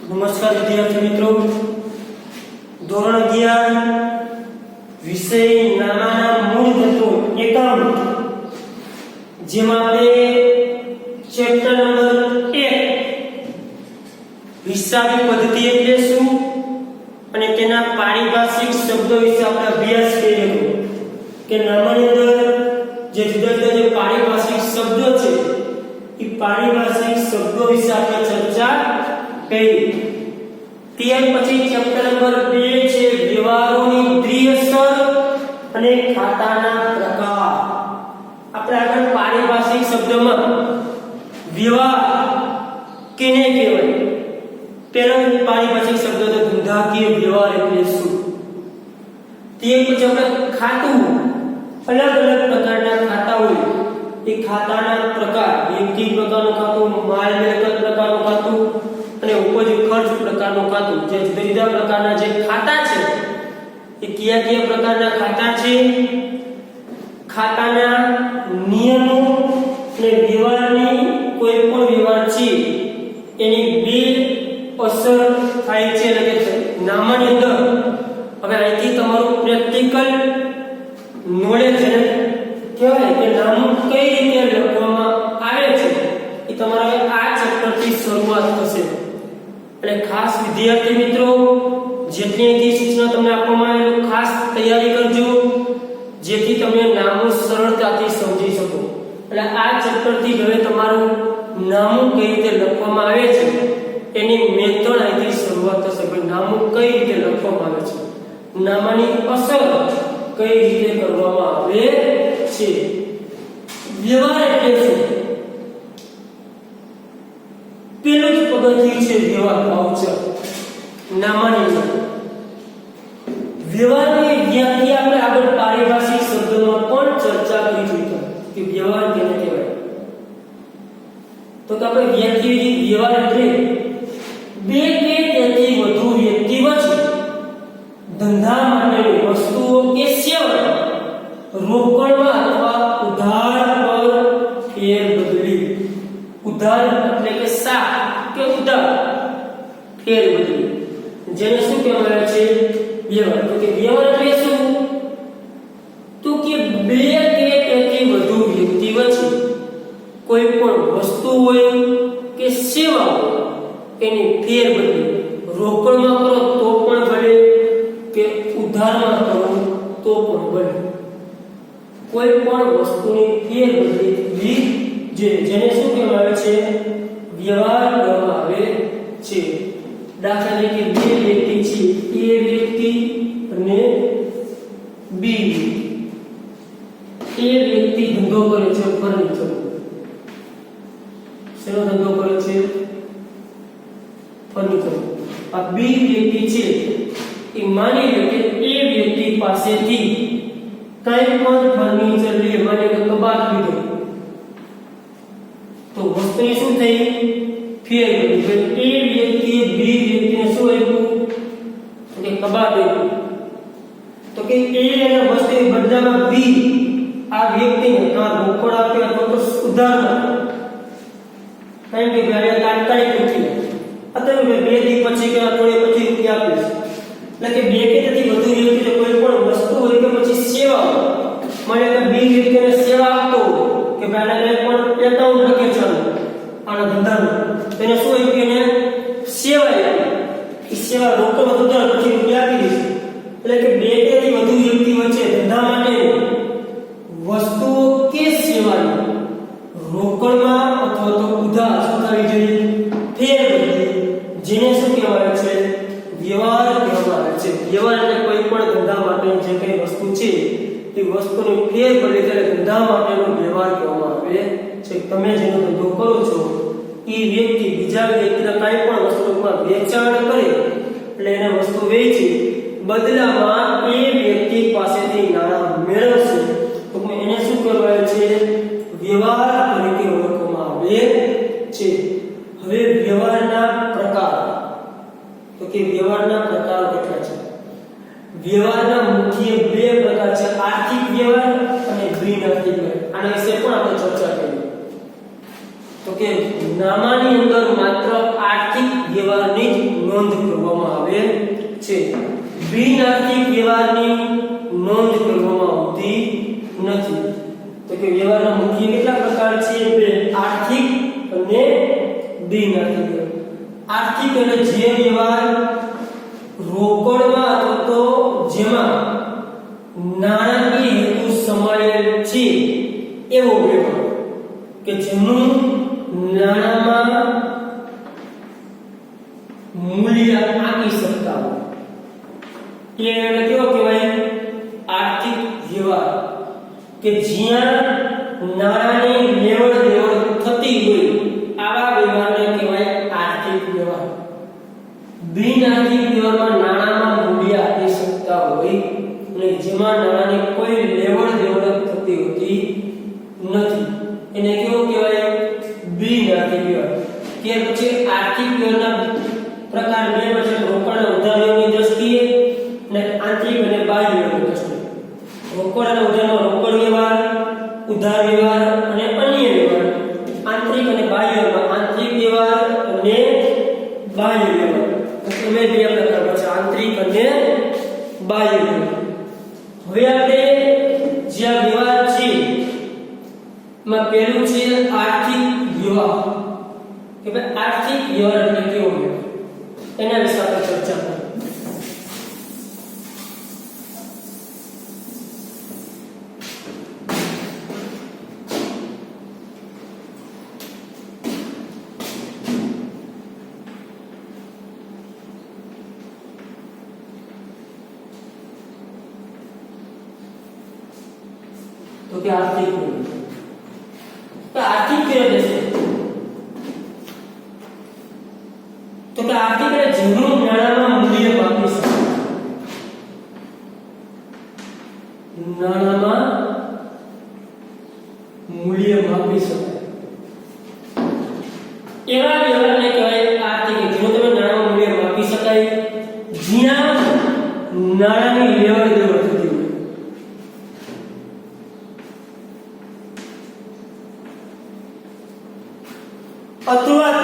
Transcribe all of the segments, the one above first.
નમસ્કાર વિદ્યાર્થી મિત્રો, ધોરણ 11 વિષય નામાના મૂળ તત્વો એકમ, જેમાં આપણે ચેપ્ટર નંબર 1 હિસાબી પદ્ધતિ એટલે શું અને તેના પારિભાષિક શબ્દો વિશે આપણે અભ્યાસ કર્યો કે નામાની અંદર જે જુદા જુદા જે પારિભાષિક શબ્દો છે એ પારિભાષિક શબ્દો વિશે આપણે ચર્ચા કરી। ત્યાર પછી ચેપ્ટર નંબર 2 છે વ્યવહારોની દ્વિઅસર અને ખાતાના પ્રકાર। આપણે આગળ પારિભાષિક શબ્દમાં વ્યવહાર કેને કહેવાય, પહેલો પારિભાષિક શબ્દ તો ધંધાકીય વ્યવહાર એટલે શું। ત્યાર પછી આપણે ખાતું, અલગ અલગ પ્રકારના ખાતા હોય એ ખાતાના પ્રકાર, વ્યક્તિ પ્રકારનું ખાતું, માલ મિલકત પ્રકારનું ખાતું અને ઉપજ ખર્ચ પ્રકારનું ખાતું, જે જુદા જુદા પ્રકારના જે ખાતા છે એ કયા કયા પ્રકારના ખાતા છે, ખાતાના નિયમો અને વ્યવહારની કોઈ પણ વ્યવહાર છે એની બે અસર થાય છે એટલે કે નામાની અંદર। હવે અહીંથી તમારું પ્રેક્ટિકલ નોલેજ છે કહેવાય કે નામું કઈ રીતે લખવામાં આવે છે એ તમારા આ ચેપ્ટરથી શરૂઆત થશે। એટલે ખાસ વિદ્યાર્થી મિત્રો, જેટલી સૂચના તમને આપવામાં આવે ખાસ તૈયારી કરજો, જેથી તમે નામું સરળતાથી સમજી શકો। એટલે આ ચેપ્ટરથી હવે તમારું નામું કઈ રીતે લખવામાં આવે છે એની મેથડ અહીંથી શરૂઆત થશે કે નામું કઈ રીતે લખવામાં આવે છે, નામાની અસર કઈ રીતે કરવામાં આવે છે। વ્યવહાર એટલે શું? પેલું જ પગથિયું છે વ્યવહાર વાઉચર નામાની અંદર। વ્યવહારની વ્યાખ્યા આપણે આગળ પારિભાષિક શબ્દોમાં પણ ચર્ચા કરી ચૂક્યા કે વ્યવહાર કેને કહેવાય। તો આપણે વ્યાખ્યા વ્યવહાર એટલે બે કે તેથી વધુ વ્યક્તિ વચ્ચે ધંધા માટેની વસ્તુઓ કે સેવા રોકડમાં અથવા ઉધાર પર ફેરબદલી, ઉધાર એટલે કે સા કે ઉધાર, ફેરબદલી, જેને શું કહેવાય છે? વ્યવહાર। તો કે વ્યવહાર એટલે શું? તો કે બે કે તેથી વધુ વ્યક્તિ વચ્ચે કોઈ પણ વસ્તુ હોય કે સેવા હોય એની ફેરબદલી રોકડમાં કરો તો પણ ભલે કે ઉધારમાં કરો તો પણ ભલે, કોઈ પણ વસ્તુની ફેરબદલી જેને શું કહેવાય છે? વ્યવહાર કહેવામાં આવે છે। દાખલા તરીકે બે વ્યક્તિ છે, એ વ્યક્તિ અને બી વ્યક્તિ। એ વ્યક્તિ ધંધો કરે છે ફર્નિચર, શેનો ધંધો કરે છે? ફર્નિચર। આ બી વ્યક્તિ છે એ માની લો કે એ વ્યક્તિ પાસેથી કઈ પણ ફર્નિચર લે, માની લો કબાટ લીધો, તો વસ્તુની શું થઈ? ફેરબદલી। એ વ્યક્તિએ બી વ્યક્તિને શું આપ્યું? કે કબાટ આપ્યું, તો કે એ અને વસ્તુની બદલામાં બી આ વ્યક્તિને કાં રોકડ આપે અથવા તો ઉધારમાં, કારણ કે ભાઈ તાત્કાલિક નથી અત્યારે બે દી પછી કે અઠવાડિયા પછી રૂપિયા આપીશ, એટલે કે બે કે તેથી વધુ વ્યક્તિને કોઈ પણ વસ્તુ હોય કે પછી સેવા, મને કે બી વ્યક્તિને સેવા આપતો કે ભાઈ પણ એકાઉન્ટ લખે છે આના ધંધાનું, તેને શું હોય કે એને સેવા આપી, એ સેવા રોકડ ઉધાર પછી રૂપિયા આપી દઈશ। એટલે કે બે કે તેથી વધુ વ્યક્તિ વચ્ચે ધંધા માટે વસ્તુઓ કે સેવાની રોકડમાં અથવા તો ઉધાર શું થવી જોઈએ? ફેરબદલી, જેને શું કહેવાય છે? વ્યવહાર કહેવામાં આવે છે। વ્યવહાર એટલે કોઈ પણ ધંધા માટે જે કઈ વસ્તુ છે એ વસ્તુની ફેરબદલી એટલે ધંધા માટેનો વ્યવહાર કહેવામાં આવે છે। તમે જેનો ધંધો કરો છો એ વ્યક્તિ બીજા વ્યક્તિને કઈ પણ વસ્તુમાં વેચાણ કરે એટલે એને વસ્તુ વેચી બદલામાં એ વ્યક્તિ પાસેથી નાણાં મેળવશે, તો એને શું કહેવાય છે? વ્યવહાર તરીકે ઓળખવામાં આવે છે। હવે વ્યવહારના પ્રકાર, તો કે વ્યવહારના પ્રકારો કેટલા છે? વ્યવહારના મુખ્ય બે પ્રકાર છે, આર્થિક વ્યવહાર અને બિન આર્થિક વ્યવહાર। આના વિશે પણ આપણે ચર્ચા કરી। તો કે નામાની અંદર માત્ર આર્થિક વ્યવહારની જ નોંધ કરવામાં આવે છે. બિનઆર્થિક વ્યવહારની નોંધ કરવામાં આવતી નથી. તો કે વ્યવહારના મુખ્ય કેટલા પ્રકાર છે? બે, આર્થિક અને બિનઆર્થિક. આર્થિક એટલે જે વ્યવહાર રોકડમાં અથવા તો જેમાં નાણાકીય હેતુ સમાયેલ છે એવો વ્યવહાર કે જેનું નાણામાં મૂલ્ય આપી શકતા હોય એ કેવો કહેવાય? આર્થિક વ્યવહાર કે જ્યાં નાણાંની લેવડ દેવડ થતી હોય આવા વ્યવહારને કહેવાય આર્થિક વ્યવહાર. બિનઆર્થિક વ્યવહારમાં નાણાંમાં મૂલ્ય આપી શકતા હોય અને જેમાં નાણાંની કોઈ લેવડ દેવડ થતી હોતી નથી એને કેવો કહેવાય? બિનઆર્થિક વ્યવહાર. કે પછી આર્થિક વ્યવહારના પ્રકાર બે છે: રોકડ અને ઉધારીની દ્રષ્ટિએ અને આંતરિક અને બાહ્ય વ્યવહારની દ્રષ્ટિએ. રોકડ અને ઉધારનો રોકડ વ્યવહાર, ઉધાર વ્યવહાર અને અન્ય વ્યવહાર. આંતરિક અને બાહ્ય વ્યવહાર, આંતરિક વ્યવહાર અને બાહ્ય વ્યવહાર. એટલે બે પ્રકાર છે: આંતરિક અને બાહ્ય વ્યવહાર. હવે આપણે જે વ્યવહાર છે માં પહેલું છે આર્થિક વ્યવહાર. કે ભાઈ આર્થિક વ્યવહાર એટલે કેવો વ્યવહાર એના વિશે આપણે ચર્ચા કરીએ. તો કે આર્થિક વ્યવહાર. તો આર્થિક વ્યવહાર છે તો કે આર્થિક એટલે જેનું નાણાંમાં મૂલ્ય માપી શકાય. નાણાંમાં મૂલ્ય માપી શકાય એવા વ્યવહારને કહેવાય આર્થિક. જેનું તમે નાણાંમાં મૂલ્ય માપી શકાય, જ્યાં નાણાંની લેવડ દેવડ થતી હોય. અથવા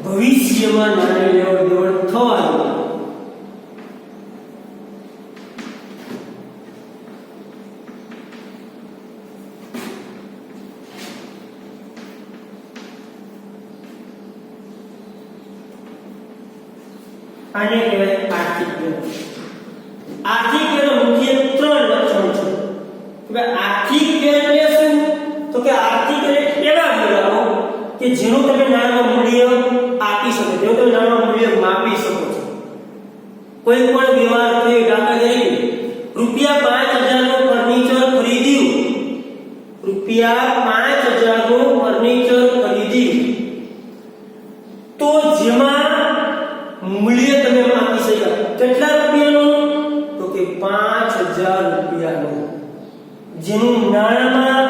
ભવિષ્યમાં નાણાંની લેવડ દેવડ થવાની. આને કહેવાય આર્થિક વ્યવહાર. આર્થિક વ્યવહાર મુખ્ય ત્રણ લક્ષણ છે. કે આર્થિક વ્યવહાર એટલે શું? તો કે આર્થિક એટલે એવા વ્યવહારો કે જેનું તમે નાણાંનું મૂલ્ય આપી શકો, જેનું તમે નાણાંનું મૂલ્ય માપી શકો છો. કોઈ પણ વ્યવહાર છે, દાખલા તરીકે ₹5000 નું ફર્નિચર ખરીદ્યું, ₹5000 નું ફર્નિચર ખરીદ્યું, તો જેમાં મૂલ્ય તમે માપી શક્યા. કેટલા રૂપિયાનું? તો કે ₹5000 જેનું નાણાંમાં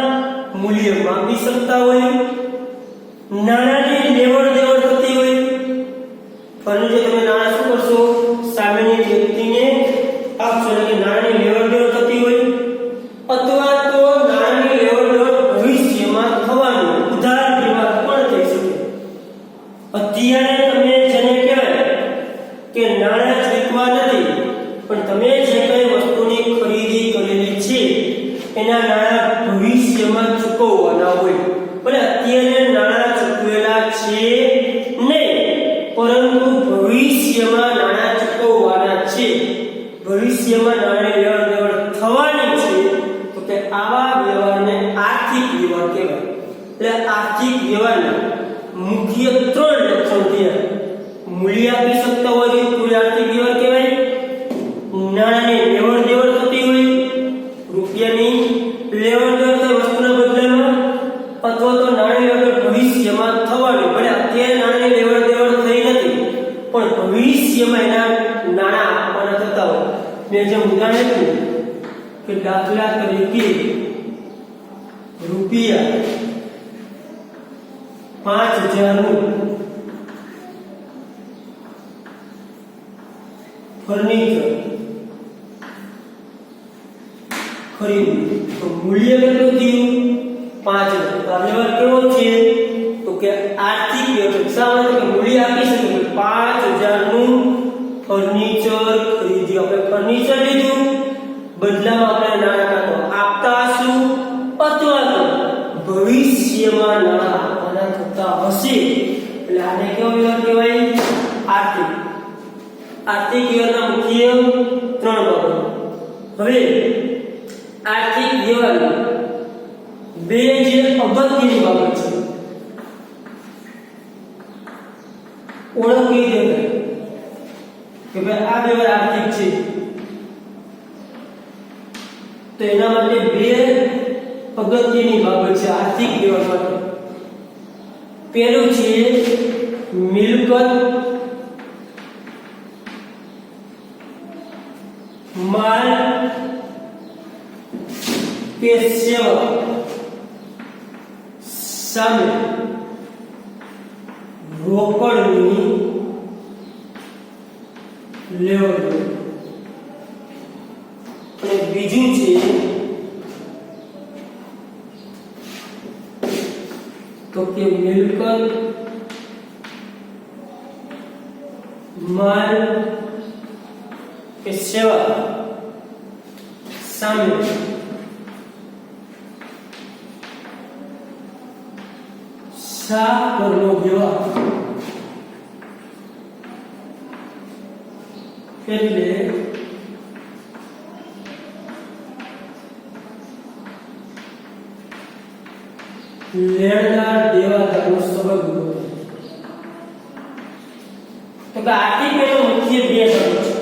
મૂલ્ય માપી શકતા હોય, નાણાંની લેવડ દેવડ થતી હોય. ફર્નિચર તમે નાણાં શું કરશો? સામેની વ્યક્તિને આપશો એટલે કે નાણાંની લેવડ દેવડ થતી હોય. અથવા તો નાણાંની લેવડ દેવડ ભવિષ્યમાં થવાની ઉધાર વ્યવહાર પણ થઈ શકે. અત્યારે તમે જેને કહેવાય કે નાણાં ચૂકવા નથી, પણ તમે જે કઈ વસ્તુની ખરીદી કરેલી છે એના નાણાં ભવિષ્યમાં ચૂકવવાના હોય. ભલે અત્યારે નાણાં ચૂકવેલા છે નહીં, પરંતુ ભવિષ્યમાં નાણાં ચૂકવવાના છે, ભવિષ્યમાં નાણાંની લેવડ દેવડ થવાની છે. તો કે આવા વ્યવહારને આર્થિક વ્યવહાર કહેવાય. એટલે આર્થિક વ્યવહારના મુખ્ય ત્રણ લક્ષણ થયા: મૂલ્ય આપી શકતા હોય તો આર્થિક વ્યવહાર કહેવાય, નાણાંની લેવડ દેવડ થતી હોય, રૂપિયાની લેવડ દેવડ થાય વસ્તુના બદલામાં, અથવા તો નાણાંની લેવડ ભવિષ્યમાં થવાની. ભલે અત્યારે નાણાંની લેવડ દેવડ થઈ નથી, પણ ભવિષ્યમાં એના નાણાં આપવાના થતા હોય. મેં જેમ ઉદાહરણ આપ્યું કે દાખલા તરીકે ₹5000 નું ફર્નિચર ખરીદ્યું, તો મૂલ્ય કેટલું થયું? 5000. તો આ વ્યવહાર કેવો છે? તો કે આર્થિક વ્યવહાર. શા માટે? કે મૂલ્ય આપી શકે, 5000 નાનું ફર્નિચર ખરીદ્યું. આપણે ફર્નિચર લીધું, બદલામાં આપણે નાણાં કાં તો આપતા હશું અથવા તો ભવિષ્યમાં નાણાં આપવાના થતા હશે. એટલે આને કેવો વ્યવહાર કહેવાય? આર્થિક. આર્થિક વ્યવહારના મુખ્ય 3 બાબતો. હવે આર્થિક વ્યવહાર બે જે અગત્યની બાબત છે, ઓળખી દેવાય કે ભાઈ આ વ્યવહાર આર્થિક છે. તો એના માટે બે અગત્યની બાબત છે આર્થિક વ્યવહાર માટે. પહેલું છે મિલકત, માલ કે સેવા સામે રોકડની લેવડ. અને બીજું છે તો કે મિલકત, માલ કે સેવા સામે સાકરનો વ્યવહાર. એટલે લેણદાર દેવાદારનો સંબંધ. તો કે આર્થિક વ્યવહાર મુખ્ય બે બાબત છે.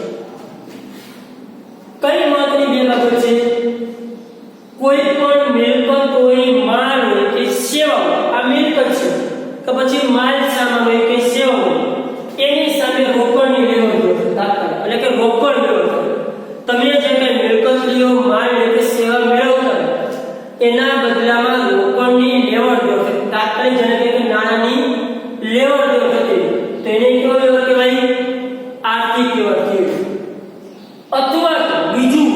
કઈ મહત્વની બે બાબત છે? કોઈ પણ મિલકત હોય, માલ હોય કે સેવા હોય, આ મિલકત છે કે પછી માલ સામાન હોય કે સેવા હોય, એની સામે રોકડની લેવડ દેવડ તાત્કાલિક, એટલે કે રોકડ વ્યવહાર. તમે જે કઈ મિલકત લ્યો, માલ લ્યો કે સેવા મેળવતા એના બદલામાં રોકડની લેવડ દેવડ તાત્કાલિક, જેને કે નાણાંની લેવડ દેવડ થતી, તો એને કેવો વ્યવહાર કહેવાય? આર્થિક વ્યવહાર કહેવાય. અથવા બીજું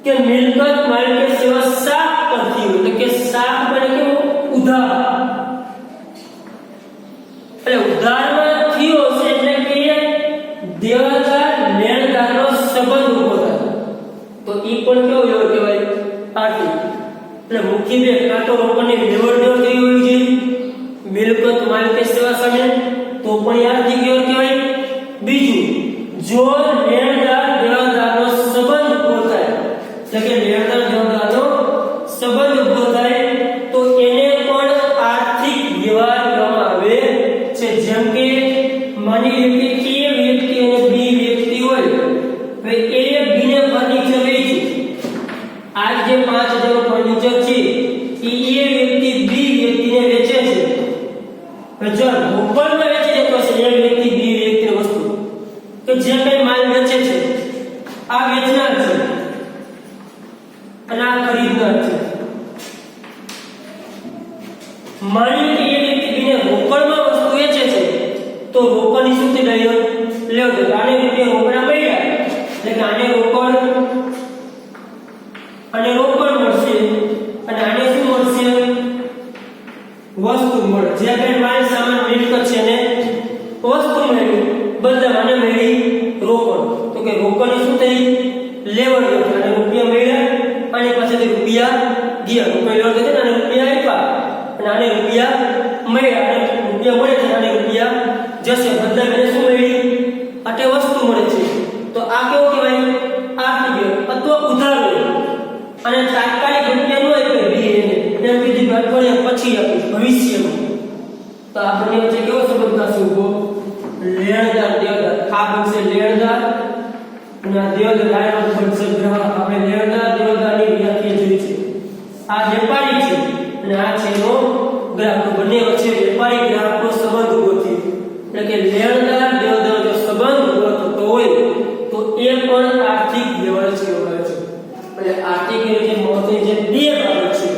કે મિલકત, માલ કે સેવા સાફ કરતી હોય, એટલે કે સાફ એટલે કેવો? ઉધાર. એટલે ઉધારમાં થયો છે એટલે કે દેવાદાર લેણદારનો સંબંધ ઉભો થાય, તો ઈ પણ કેવો વ્યવહાર કહેવાય? આર્થિક. એટલે મુખ્ય બે કાં તો રોકડની લેવડ દેવડ થઈ હોય છે મિલકત, માલ કે સેવા સામે, તો પણ આર્થિક વ્યવહાર કહેવાય. બીજું, જો લેણદાર દેવાદારનો સંબંધ ઉભો થાય, એટલે કે લેણદાર દેવાદારનો સંબંધ ઉભો થાય, તો એને પણ આર્થિક વ્યવહાર કહેવામાં આવે છે. જેમ કે માની લો કે એ વ્યક્તિ અને બી વ્યક્તિ હોય, હવે એ બી ને ફર્નિચર વેચ્યું. આ જે 5000 ફર્નિચર છે એ વ્યક્તિ બી વ્યક્તિને વેચે છે. જો રોકડમાં વેચી દેતો હશે એ વ્યક્તિ બી વ્યક્તિની વસ્તુ, તો જે કઈ માલ વેચે છે આ વેચનાર છે અને આ ખરીદનાર છે. માની લો કે એ વ્યક્તિ બીને રોકડમાં વસ્તુ વેચે છે, તો રોકડની શું થઈ ગઈ? લેવડ. આને રૂપિયા રોકડા મળ્યા, એટલે કે આને રોકડ મળશે અને આને શું મળશે? વસ્તુ મળે. જે કઈ માલ સામાન મિલકત છે ને વસ્તુ મળી, બદલામાં આને મળી રોકડ. તો કે રોકડની શું થઈ? લેવડ દેવડ. અને રૂપિયા મળ્યા, આને પાસેથી રૂપિયા ગયા, રૂપિયા લેવડ કરી અને રૂપિયા આપ્યા, અને આને રૂપિયા મળ્યા, અને રૂપિયા મળે છે આને રૂપિયા જશે, બદલામાં શું મળી? આટે વસ્તુ મળે છે. તો આ કેવું કહેવાય? આર્થિક વ્યવહાર. અથવા ઉધાર હોય અને તાત્કાલિક રૂપિયા ન આપ્યા બી એને કીધું અઠવાડિયા પછી આપીશ ભવિષ્યમાં, તો આ બંને વચ્ચે કેવો સંબંધ થશે ઉભો? લેણદાર દેવદાર. આ બનશે લેણદાર અને આ દેવદાર. આ બનશે ગ્રાહક. આપણે લેણદાર દેવદારની વ્યાખ્યા જોઈ છે. આ વેપારી છે અને આ છે એનો ગ્રાહક. બંને વચ્ચે વેપારી ગ્રાહકનો સંબંધ ઉભો થયો. એટલે કે લેણદાર દેવદાર જો સંબંધ ઉભો થતો હોય તો એ પણ આર્થિક વ્યવહાર કહેવાય છે. એટલે આર્થિક વ્યવહાર મહત્વની જે બે બાબત છે,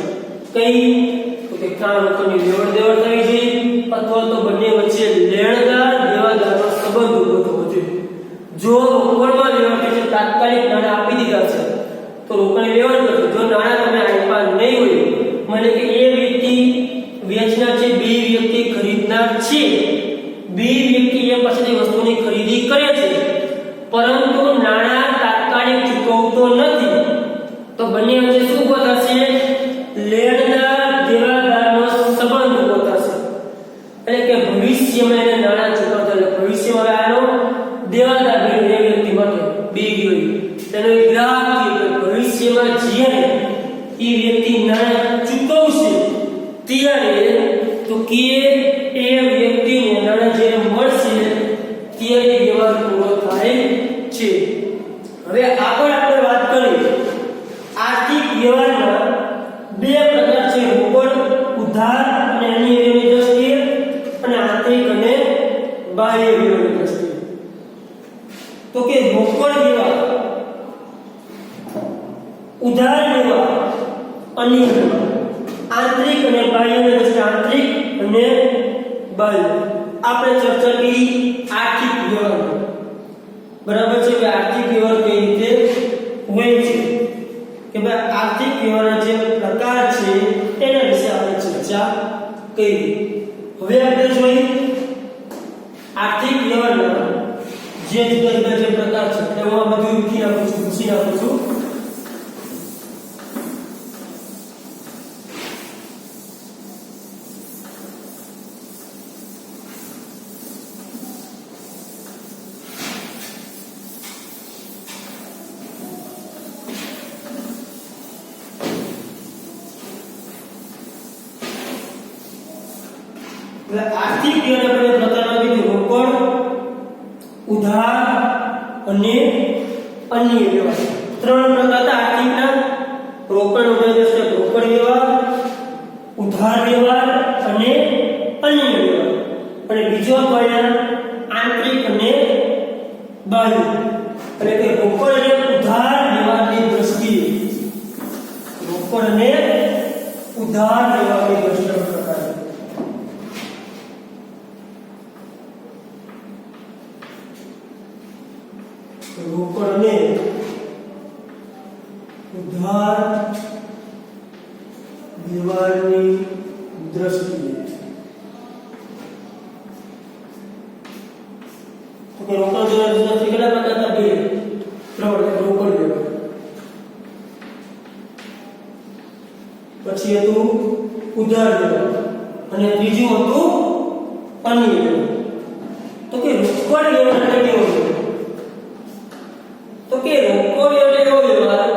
કઈ? તો કે કાં રોકડની લેવડ દેવડ થવી જોઈએ અથવા તો બંને વચ્ચે લેણદાર દેવાદારનો સંબંધ ઉભો થવો જોઈએ. જો રોકડમાં લેવડ છે, તાત્કાલિક નાણાં આપી દીધા છે તો રોકડની લેવડ કરજો. જો નાણાં તમે આપ્યા નહીં હોય, મને કે એ વ્યક્તિ વેચનાર છે, બી વ્યક્તિ ખરીદનાર છે, બી વ્યક્તિ એ પાસેથી વસ્તુની ખરીદી કરે છે પરંતુ નાણાં તાત્કાલિક ચૂકવતો નથી તો બંને વચ્ચે શું ઉભો થશે? લેણદાર દેવાદારનો સંબંધ ઉભો થશે એટલે કે ભવિષ્યમાં એને નાણાં ચૂકવતા એટલે ભવિષ્યમાં આનો દેવાદાર બન્યો એ વ્યક્તિ માટે બી ગયો તેનો એક ગ્રાહક છે ભવિષ્યમાં જ્યારે એ વ્યક્તિ નાણાં ચૂકવશે ત્યારે તો કે એ વ્યક્તિને નાણાં જ્યારે મળશે ત્યારે વ્યવહાર પૂરો થાય છે. હવે આગળ આપણે વાત કરીએ આર્થિક વ્યવહારમાં બે પ્રકાર છે રોકડ ઉધાર અને અન્ય વ્યવહારની દ્રષ્ટિએ અને આંતરિક અને બાહ્ય વ્યવહારની દ્રષ્ટિએ. તો કે રોકડ વ્યવહાર ઉધાર વ્યવહાર અન્ય વ્યવહાર આંતરિક અને બાહ્ય દ્રષ્ટિએ આંતરિક અને બાહ્ય આપણે ચર્ચા કરી આર્થિક વ્યવહાર બરાબર છે કે આર્થિક વ્યવહાર કઈ રીતે હોય છે કે ભાઈ આર્થિક વ્યવહારના જે પ્રકાર છે તેના વિશે આપણે ચર્ચા કરી. હવે આપણે જોઈએ આર્થિક વ્યવહારના જે જુદા જુદા જે પ્રકાર છે તેમાં બધું લખી નાખું છું પૂછી નાખું છું. આર્થિક વ્યવહારના પ્રકારમાં કીધું રોકડ ઉધાર અને અન્ય વ્યવહાર. ત્રણ પ્રકાર હતા આર્થિકના રોકડ ઉધાર એટલે રોકડ વ્યવહાર ઉધાર વ્યવહાર અને અન્ય વ્યવહાર અને બીજો કયા આંતરિક અને બાહ્ય એટલે કે રોકડ અને ઉધાર વ્યવહારની દ્રષ્ટિએ રોકડ અને ઉધાર વ્યવહારની દ્રષ્ટિએ પ્રકાર રોકડ અને ઉધાર વ્યવહારની દ્રષ્ટિએ તો કે રોકડ વ્યવહારની દ્રષ્ટિએ કેટલા પ્રકાર હતા? બે ત્રણ રોકડ વ્યવહાર પછી હતું ઉધાર વ્યવહાર અને ત્રીજું હતું અન્ય વ્યવહાર. તો કે રોકડ વ્યવહાર એટલે કેવો છે? તો કે રોકડ એટલે એવો વ્યવહાર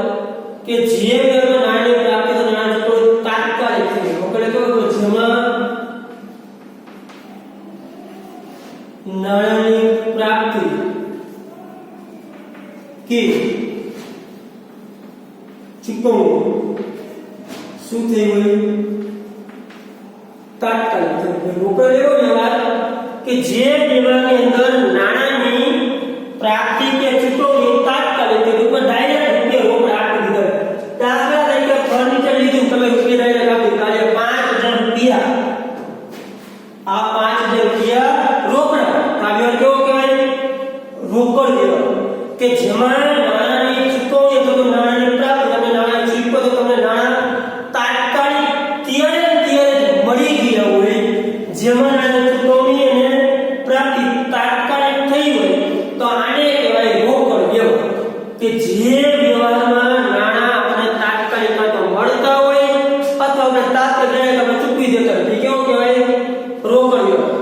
કે જે વ્યવહારમાં નાણાંની પ્રાપ્તિ તો નાણાં ચૂકવણી તાત્કાલિક થાય. રોકડ એટલે કેવો જેમાં નાણાંની પ્રાપ્તિ કે ચૂકવણી શું થઈ હોય તાત્કાલિક થાય. રોકડ એવો વ્યવહાર કે જે વ્યવહારની અંદર નાણાંની પ્રાપ્તિ કે ચૂકવણી તાત્કાલિક કે ઉપર ડાયરેક્ટ રૂપિયા રોકડ આપી દીધા. દાખલા તરીકે ફર્નિચર લીધું તમે રૂપિયા ડાયરેક્ટ આપી કાલે 5000 રૂપિયા આ 5000 રૂપિયા રોકડ આ વ્યવહાર કેવો કહેવાય? રોકડ વ્યવહાર કે જેમાં નાણાંની ચૂકવણી તો નાણાંની પ્રાપ્તિ તમે નાણાં ચૂકવો તો તમને નાણાં તાત્કાલિક ત્યારે મળી ગયા હોય જેમાં નાણાંની ચૂકવણી અને પ્રાપ્તિ તાત્કાલિક થઈ હોય તો આને કહેવાય રોકડ વ્યવહાર કે જે વ્યવહારમાં નાણાં આપણે તાત્કાલિક તો મળતા હોય અથવા આપણે તાત્કાલિક આપણે ચૂકવી દેતા હોય એ કેવો કહેવાય? રોકડ વ્યવહાર.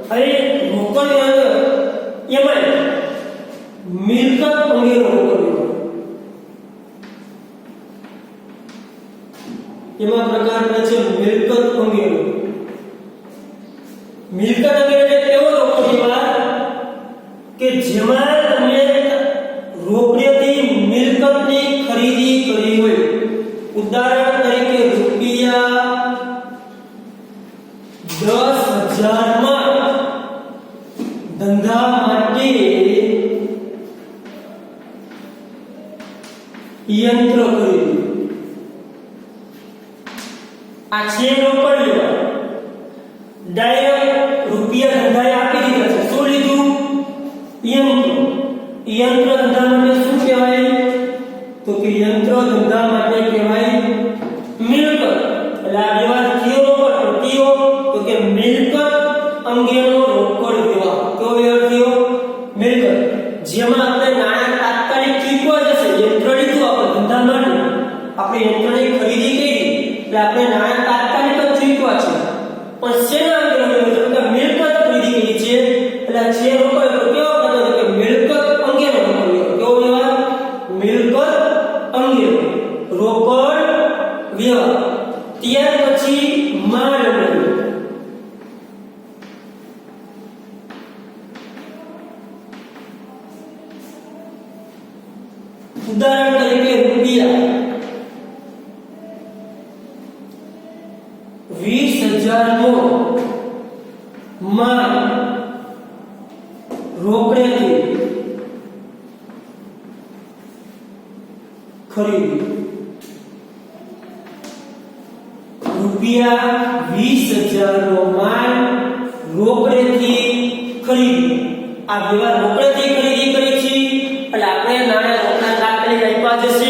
હવે રોકડ વ્યવહાર એમાં મિલકત અંગેનો રોકડ વ્યવહાર એમાં પ્રકાર છે મિલકત અંગેનો. મિલકત અંગે એટલે એવો રોકડ વ્યવહાર કે જેમાં તમે રોકડેથી મિલકતની ખરીદી કરી હોય. ઉદાહરણ તરીકે રૂપિયા 10,000 માં ધંધા માટે યંત્ર ખરીદ્યું. આ છે રોકડ વ્યવહાર. ડાયરેક્ટ રૂપિયા ધંધાએ આપી દીધા છે. શું લીધું? યંત્ર. યંત્ર ધંધા માટે શું કહેવાય? તો કે યંત્ર ધંધા માટે કહેવાય મિલકત. એટલે આ વ્યવહાર કયો રોકડ કયો? તો કે મિલકત અંગેનો રોકડ વ્યવહાર. કયો વ્યવહાર નાણાં તાત્કાલિક જ ચૂકવા છે, પણ શેના અંગે એટલે મિલકત ખરીદી કરી છે, એટલે જે રોકડ તો કેવો પ્રકાર કે મિલકત અંગેનો રોકડ કેવો વ્યવહાર, મિલકત અંગે રોકડ વ્યવહાર. ત્યાર પછી માલ અંગે ઉદાહરણ તરીકે રૂપિયા 20,000 નો માલ રોકડેથી ખરીદી. રૂપિયા 20,000 નો માલ રોકડેથી ખરીદી. આ વ્યવહાર રોકડેથી ખરીદી કરી છે એટલે આપણે નાણાં રોકડા તાત્કાલિક આપ્યા જશે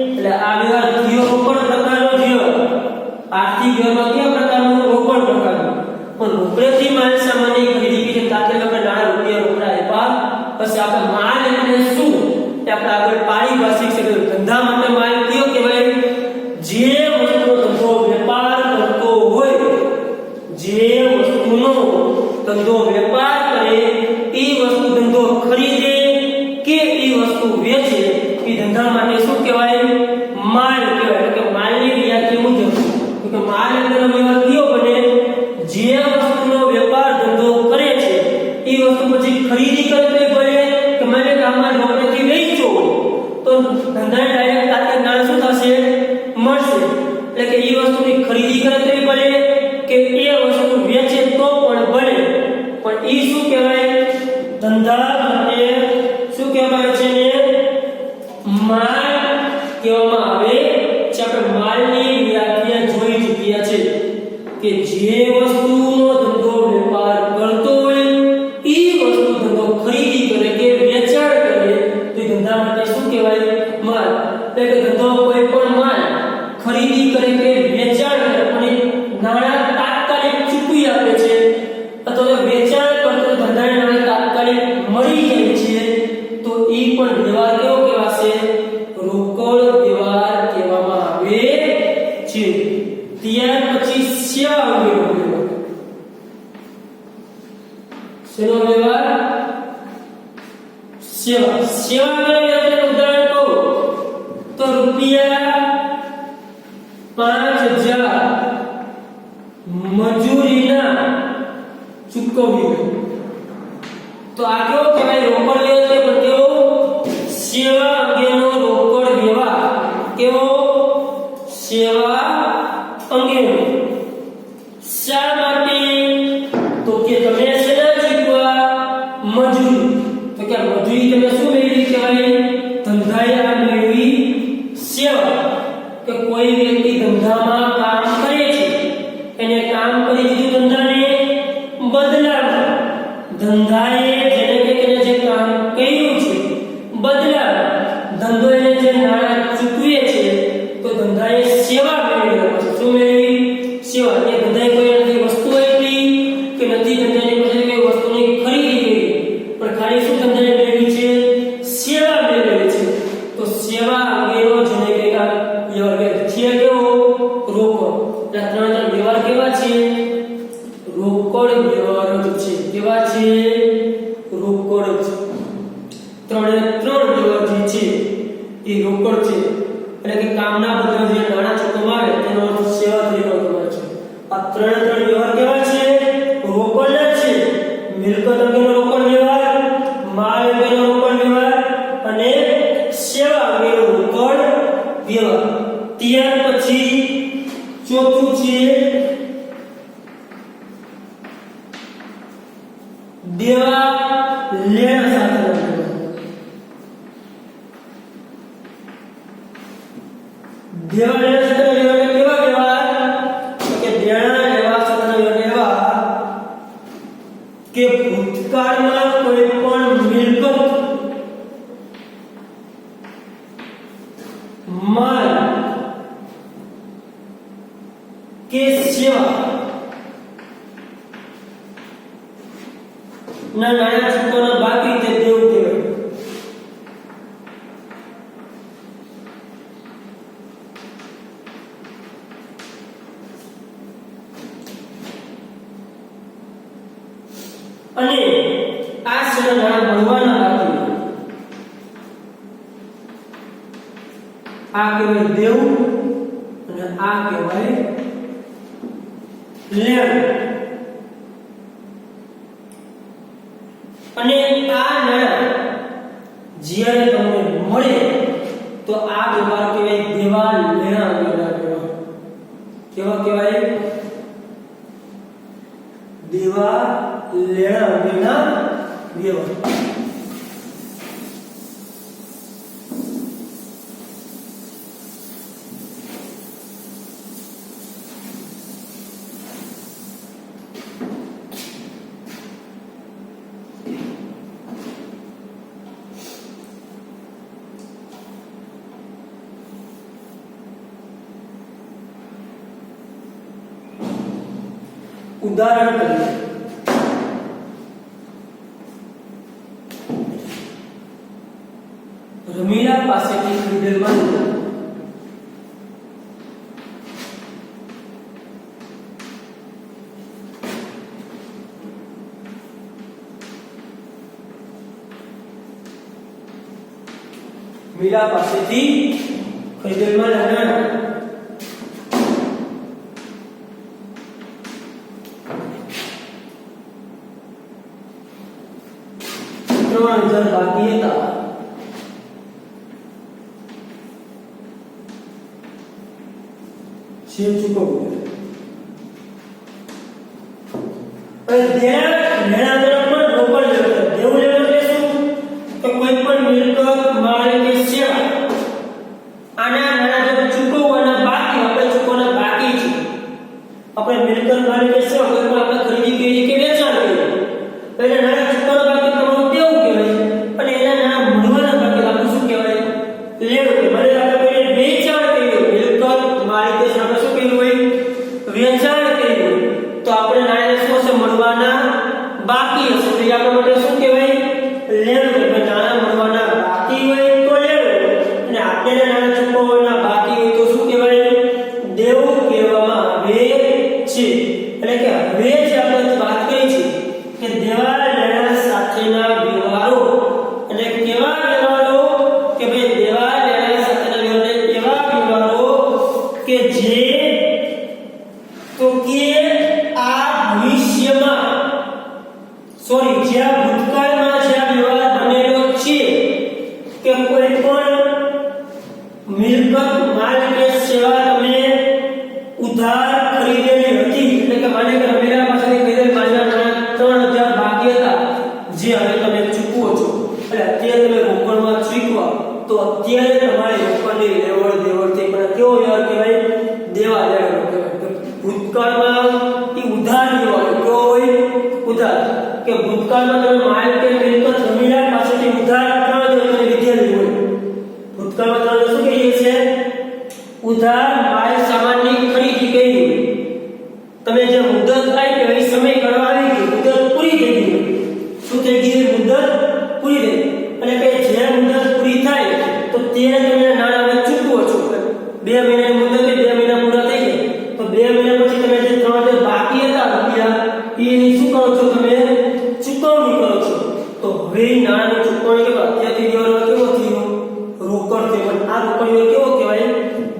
એટલે આ વ્યવહાર કયો રોકડ પ્રકારનો થયો, આર્થિક વ્યવહાર કયા પ્રકારનો, રોકડ પ્રકારનો. પણ રોકડેથી માલ સામાનની ખરીદી કરી તાત્કાલિક આપણે નાણાં રૂપિયા રોકડા આપ્યા પછી આપણે માલ એટલે શું તે આપણે આગળ પારિભાષિક છે ધંધા માટે માલ કયો કહેવાય, જે વસ્તુનો ધંધો વેપાર કરતો હોય, જે વસ્તુનો ધંધો વેપાર કરે એ વસ્તુ ધંધો ખરીદે કે એ વસ્તુ વેચે એ ધંધા માટે શું કહેવાય, માલ કહેવાય. એટલે કે માલની વ્યાખ્યા મુજબ કે માલ અંગેનો વ્યવહાર કયો બને, જે વસ્તુનો વેપાર ધંધો કરે છે એ વસ્તુ પછી ખરીદી કરે તો ભલે કે મને કામમાં રોકડેથી વેચો તો ધંધાને ડાયરેક્ટ તાત્કાલિક નાણાં શું થશે, મળશે. એટલે કે એ વસ્તુની ખરીદી કરે તો ભલે કે એ વસ્તુ વેચે તો પણ ભલે, પણ એ શું કહેવાય, ધંધા માટે શું કહેવાય છે ને માલ કહેવામાં આવે છે. આપણે માલની વ્યાખ્યા જોઈ ચૂક્યા છે કે જે વસ્તુનો ધંધો વેપાર કરતો હોય એ વસ્તુ ધંધો ખરીદી કરે કે વેચાણ કરે તો એ ધંધા માટે શું કહેવાય, માલ. એટલે કે ધંધો કોઈ પણ માલ ખરીદી કરે કે વેચાણ કરે પણ નાણાં તાત્કાલિક ચૂકવી આપે છે અથવા વેચાણ કરતો ધંધાને નાણાં તાત્કાલિક મળી જાય છે તો એ પણ વ્યવહાર કેવો કહેવાશે, રોકડ વ્યવહાર કહેવામાં આવે છે. ત્યાર પછી સેવા અંગેનો વ્યવહાર. શેનો વ્યવહાર, સેવા. સેવા અંગેનો ઉદાહરણ કહું તો રૂપિયા 5,000 મજૂરીના ચૂકવ્યું તો આ કેવો કહેવાય, રોકડ વ્યવહાર છે પણ કેવો, સેવા અંગેનો રોકડ વ્યવહાર. કેવો, સેવા અંગેનો. શા માટે તો કે તમે શેના ચૂકવા, મજૂરી. તો કે મજૂરી તમે શું મેળવી કહેવાય, ધંધાએ આ મેળવી સેવા. કે કોઈ વ્યક્તિ ધંધામાં કામ કરે છે એને કામ કરી દીધું ધંધાને બદલામાં ધંધાએ જેને કે જે કામ કર્યું છે બદલામાં ધંધો એને જે નાણાં ચૂકવે છે તો ધંધાએ સેવા મેળવી. શું મેળવી, સેવા. એ ધંધાએ કોઈ નથી વસ્તુ આપી કે નથી ધંધાની પાસે કોઈ વસ્તુની ખરીદી કરી પણ ખાલી શું ધંધાએ મેળવી છે, સેવા મેળવી છે. તો સેવા અંગેનો જેને કે વ્યવહાર છે કેવો, રોકડ. એટલે ત્રણ વ્યવહાર કેવા છે, રોકડ વ્યવહાર જ છે. કેવા છે, રોકડ છે. ત્રણે ત્રણ વ્યવહાર જે છે એ રોકડ છે. એટલે કે કામના બદલે જે નાણાં ચૂકવવામાં આવે તેનો અર્થ સેવા તરીકે ઓળખવામાં છે. આ ત્રણે ત્રણ વ્યવહાર કેવા છે, રોકડ છે. મિલકત અંગેનો રોકડ વ્યવહાર, માલ અંગેનો રોકડ વ્યવહાર અને સેવા અંગેનો રોકડ વ્યવહાર. ત્યાર પછી ચોથું છે દેવા લેણા સાથેનો વ્યવહાર. દેવા લેણા સાથેનો વ્યવહાર કેવા વ્યવહાર, તો કે દેણા લેવા સાથેનો વ્યવહાર કે ભૂતકાળમાં કોઈ પણ મિલકત, માલ કે સેવા ના નાણાં ચૂકવવાના બાકી તે દેવું કહેવાય. અને આ સિવાય નાણાં મળવાના બાકી આ કહેવાય દેવું અને આ કહેવાય લેણ. અને આ નાણાં જ્યારે તમને મળે તો આ વ્યવહાર કહેવાય દેવા લેણા વ્યવહાર. કેવા કહેવાય? દેવા લેણા વ્યવહાર. ઉદાહરણ તરીકે રમીલા પાસેથી ખરીદેલ વાહન મીરા પાસેથી ખરીદેલ વાહન 3000 બાકી હતા. છે ચૂકવવું. અને લેણા દેણા પણ રોકડ લેવું. દેવું લેવું એટલે શું? તો કોઈ પણ મિલકત, માલ કે સેવા આના નાણા જો ચૂકવવાના બાકી, આપણે ચૂકવવાના બાકી છે. આપણે મિલકત, માલ કે સેવા કોઈ પણ આપણે ખરીદી કરી કે વેચાણ કર્યું એટલે નાણા ચૂકવવાના બાકી તમારું દેવું કહેવાય. અને એના નાણા મળવાના બાકી આપણે શું કહેવાય? લેવું. ભલે આપણે કોઈને વેચાણ કર્યું, મિલકત, માલ કે સેવા આપણે શું કર્યું હોય? વેચાણ કર્યું તો આપણે નાણા શું છે? મળવાના બાકી હશે તો આપણા માટે શું કહેવાય? લેવું. નાણા મળવાના બાકી હોય તો લેવું અને આપણે નાણા ચૂકવવાના બાકી હોય તો શું કહેવાય? દેવું કહેવામાં આવે છે. એટલે કે હવે જે આપણે વાત કરી છે કે દેવા લેણા સાથેના વ્યવહારો અને કેવા વ્યવહારો કે ભાઈ દેવા લેણા સાથેના વ્યવહારો કેવા વ્યવહારો કે જે તો કે આ ભવિષ્યમાં જ્યાં ભૂતકાળમાં જ્યાં વ્યવહાર બનેલો છે કે કોઈ પણ મિલકત, માલ કે સેવા તમે ઉધાર ખરીદેલી હતી એટલે કે માને કે રમીલા પાસેથી ખરીદેલ માલના નાણાં 3000 બાકી હતા જે હવે તમે ચૂકવો છો એટલે અત્યારે તમે રોકડમાં ચૂકવા તો અત્યારે તમારે રોકડની લેવડ દેવડ થઈ પણ કેવો વ્યવહાર કહેવાય? દેવા લેવાનો કહેવાય. ભૂતકાળમાં એ ઉધાર વ્યવહાર કેવો હોય? ઉધાર. કે ભૂતકાળમાં તમે માલ કે મિલકત રમીલા પાસેથી ઉધાર 3000 તમે લીધેલી હોય. ભૂતકાળમાં તમે શું કહીએ છે? ઉધાર માલ સામાનની ખરીદી કરી હોય. તમે જે મુદત આપી હોય સમય કરવા આવી ગયો, મુદત પૂરી થઈ ગઈ. શું થઈ ગઈ? મુદત પૂરી થઈ. અને કે જે મુદત પૂરી થાય તો તે તમે નાણાં ચૂકવો છો. 2 મહિનાની મુદત કે 2 મહિના પૂરા થઈ ગયા તો 2 મહિના પછી તમે જે 3000 બાકી હતા રૂપિયા એની શું કરો છો? તમે ચૂકવણી કરો છો. તો હવે નાણાંની ચૂકવણી કે અત્યારથી વ્યવહાર કેવો થયો? રોકડ થયો. પણ આ રોકડ વ્યવહાર કેવો કહેવાય?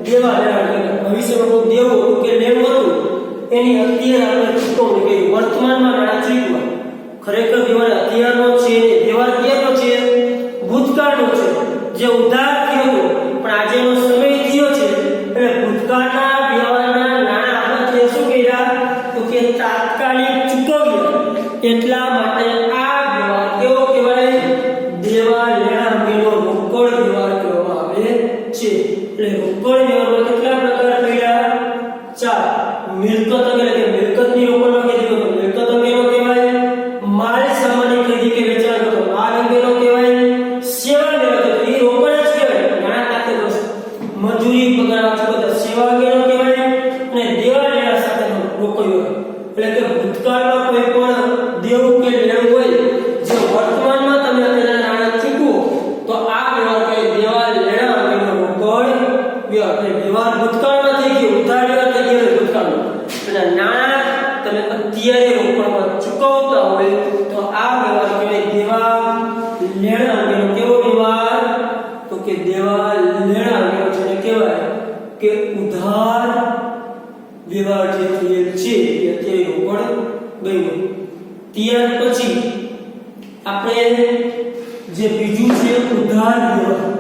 દેવા લેવા. ભવિષ્યમાં કોઈ દેવું કે લેવું હતું એની અત્યારે આપણે ચૂકવણી કરી. વર્તમાનમાં નાણાં ચૂકવા. ખરેખર વ્યવહાર અત્યારનો છે, વ્યવહાર ક્યારનો છે? ભૂતકાળનો છે. જે ઉધાર થયો હતો પણ આજે એનો સમય થયો છે એટલે ભૂતકાળના વ્યવહારના નાણાં આપણે શું કર્યા? તો કે તાત્કાલિક ચૂકવ્યા. એટલા માટે આ વ્યવહાર કેવો કહેવાય? દેવા લેણા અંગેનો રોકડ વ્યવહાર કહેવામાં આવે છે. એટલે રોકડ વ્યવહારમાં કેટલા પ્રકાર પડ્યા? 4. મિલકત અંગે એટલે મિલકતની રોકડમાં કીધું તો મિલકત અંગેનો કહેવાય. માલ સામાનની ખરીદી કે વેચાણ તો માલ અંગેનો કહેવાય. સેવા લેવા તો એ રોકડ જ કહેવાય. નાણાં સાથે બસ મજૂરી પગાર આપો તો સેવા અંગેનો કહેવાય. અને દેવા લેણા સાથેનો રોકડ વ્યવહાર એટલે કે ભૂતકાળમાં કોઈ પણ દેવું કે લેવું હોય જે વર્તમાનમાં તમે તેના નાણાં ચૂકવો તો આ વ્યવહાર કહેવાય દેવા લેણા અંગેનો રોકડ વ્યવહાર. વ્યવહાર ભૂતકાળમાં થઈ ગયો, ઉધાર વ્યવહાર થઈ ગયો ભૂતકાળમાં. અને નાણાં તમે અત્યારે રોકડમાં ચૂકવતા હોય તો આ વ્યવહાર કહેવાય દેવા લેણ અંગેનો. કેવો વ્યવહાર? તો કે દેવા લેણ અંગેનો જેને કહેવાય કે ઉધાર વ્યવહાર જે થયેલ છે એ અત્યારે રોકડ બન્યો. ત્યાર પછી આપણે જે બીજું છે ઉધાર વ્યવહાર.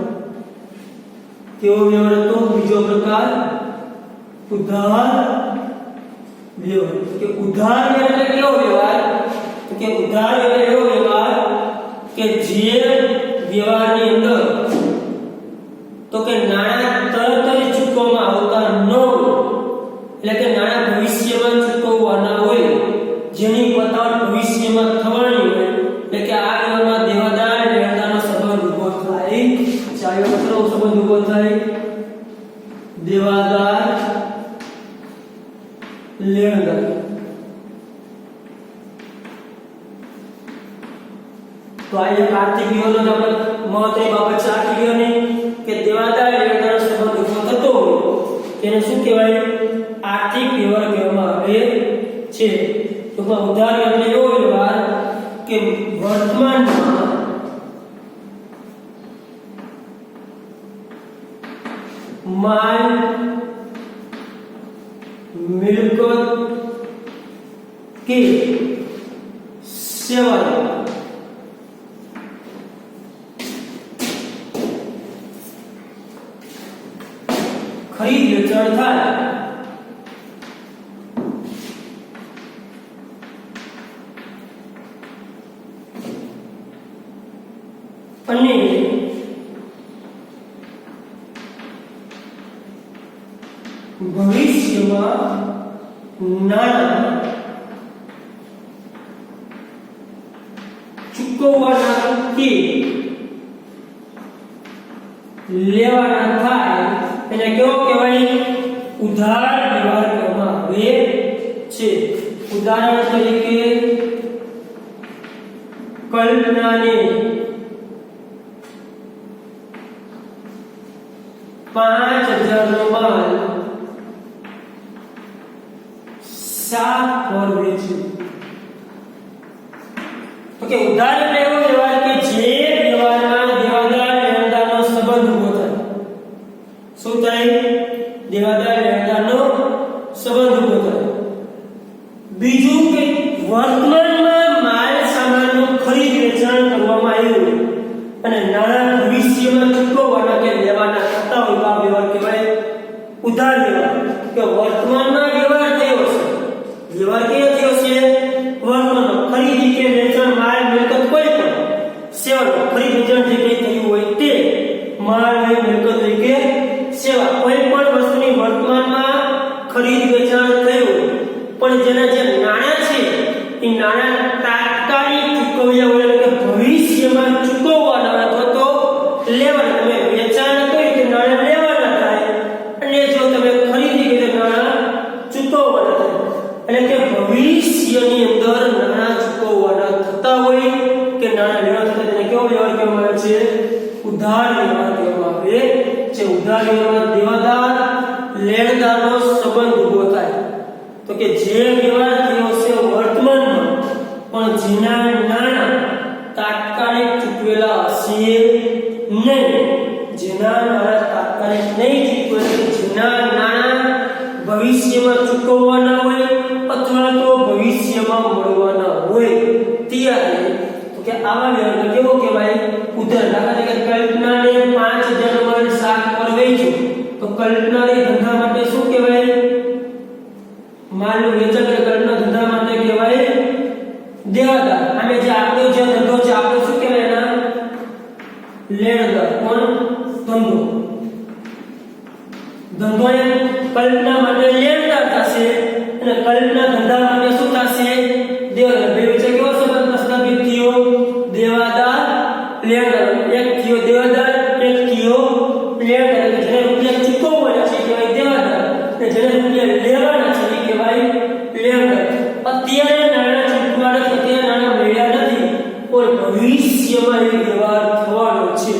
કેવો વ્યવહાર હતો? બીજો પ્રકાર ઉધાર વ્યવહાર. કે ઉધાર એટલે કેવો વ્યવહાર? તો કે ઉધાર એટલે એવો વ્યવહાર કે જે વ્યવહારની અંદર તો કે નાણાં તરત જ ચૂકવવામાં આવતા ન હોય, એટલે કે નાણાં ભવિષ્યમાં ચૂકવવાના હોય, જેની પતાવટ ભવિષ્યમાં થવાની હોય, એટલે કે આ વ્યવહારમાં દેવાદાર લેણદારનો સંબંધ ઊભો થાય. ચાલો મિત્રો સંબંધ ઊભો થાય દેવાદાર લેણદાર. તો આ એક આર્થિક વ્યવહારનો આપણે મહત્વની બાબત છે. આર્થિક વ્યવહારની કે દેવાદાર લેણદારનો સંબંધ ઊભો થતો હોય તેને શું કહેવાય? આર્થિક વ્યવહાર કહેવામાં આવે છે. તો ઉધાર એટલે એવો વ્યવહાર કે વર્તમાનમાં માલ, મિલકત કે સેવા ખરીદ વેચાણ થાય અને ભવિષ્યમાં નાણાં ચૂકવવાના કે લેવાના થાય એને કેવો કહેવાય? ઉધાર વ્યવહાર કહેવામાં આવે છે. ઉદાહરણ તરીકે કલ્પનાને 5000 નો માલ 7 પર વેચ્યું. તો કે ઉધાર એટલે એવો વ્યવહાર કે જે વ્યવહારમાં દેવાદાર લેણદારનો સંબંધ ઊભો થાય. શું થાય? દેવાદાર લેણદારનો સંબંધ ઊભો થાય. બીજું કે વર્તમાનમાં માલ સામાનનું ખરીદ વેચાણ કરવામાં આવ્યું અને નાણાં ભવિષ્યમાં ચૂકવવાના કે લેવાના થતા હોય આ વ્યવહાર કહેવાય ઉધાર વ્યવહાર. કે વર્તમાનમાં વ્યવહાર થયો છે. વ્યવહાર કેવો થયો છે? વર્તમાનમાં ખરીદી કે વેચાણ માલ મિલકત કોઈ પણ સેવાનો ખરીદ વેચાણ જે કંઈ થયું હોય તે માલ હોય મિલકત હોય કે સેવા કોઈ પણ વસ્તુની વર્તમાનમાં ખરીદ વેચાણ થયું પણ જેના જે નાણાં છે એ નાણાં તાત્કાલિક ચૂકવ્યા હોય એટલે ભવિષ્યમાં ચૂકવવાના અથવા તો લેવાના. તમે વેચાણ કરી તો નાણાં લેવાના થાય અને જો તમે ખરીદી કરી તો નાણાં ચૂકવવાના થાય. એટલે કે ભવિષ્યની અંદર નાણાં ચૂકવવાના થતા હોય કે નાણાં લેવા થતા તેને કેવો વ્યવહાર કહેવામાં આવે છે? ઉધાર વ્યવહાર કહેવામાં આવે છે. ઉધાર વ્યવહારમાં દેવાદાર લેણદારનો સંબંધ ઊભો થાય. તો કે જે વ્યવહાર થયો છે વર્તમાનમાં પણ જેના નાણાં તાત્કાલિક ચૂકવેલા હશે નહીં, જેના નાણાં તાત્કાલિક નહીં ચૂકવેલા, જેના નાણાં ભવિષ્યમાં ચૂકવવાના હોય અથવા તો ભવિષ્યમાં મળવાના હોય ત્યારે તો કે આવા વ્યવહાર કેવો કહેવાય? ઉધાર. દાખલા તરીકે કલ્પનાને 5000 નો માલ 7 પર વેચ્યું તો કલ્પનાને ધંધા માટે શું કહેવાય? માલનું વેચાણ કે કલ્પના ધંધા માટે કહેવાય દેવાદાર. અને જે આપણો જે ધંધો છે આપણો શું કહેવાય? એના લેણદાર. કોણ? ધંધો. ધંધો એ કલ્પના માટે લેણદાર થશે અને કલ્પના ધંધા માટે શું થશે? દેવાદાર. બે વચ્ચે કેવો સંબંધ સ્થાપિત થયો? દેવાદાર લેણદાર. એક થયો દેવાદાર, એક થયો લેણદાર. જેને રૂપિયા ચૂકવવાના છે કહેવાય દેવાદાર અને જેને રૂપિયા લેવાના છે એ કહેવાય લેણદાર. અત્યારે નાણાં ચૂકવવાના છે, અત્યારે નાણાં મળ્યા નથી પણ ભવિષ્યમાં એ વ્યવહાર થવાનો છે.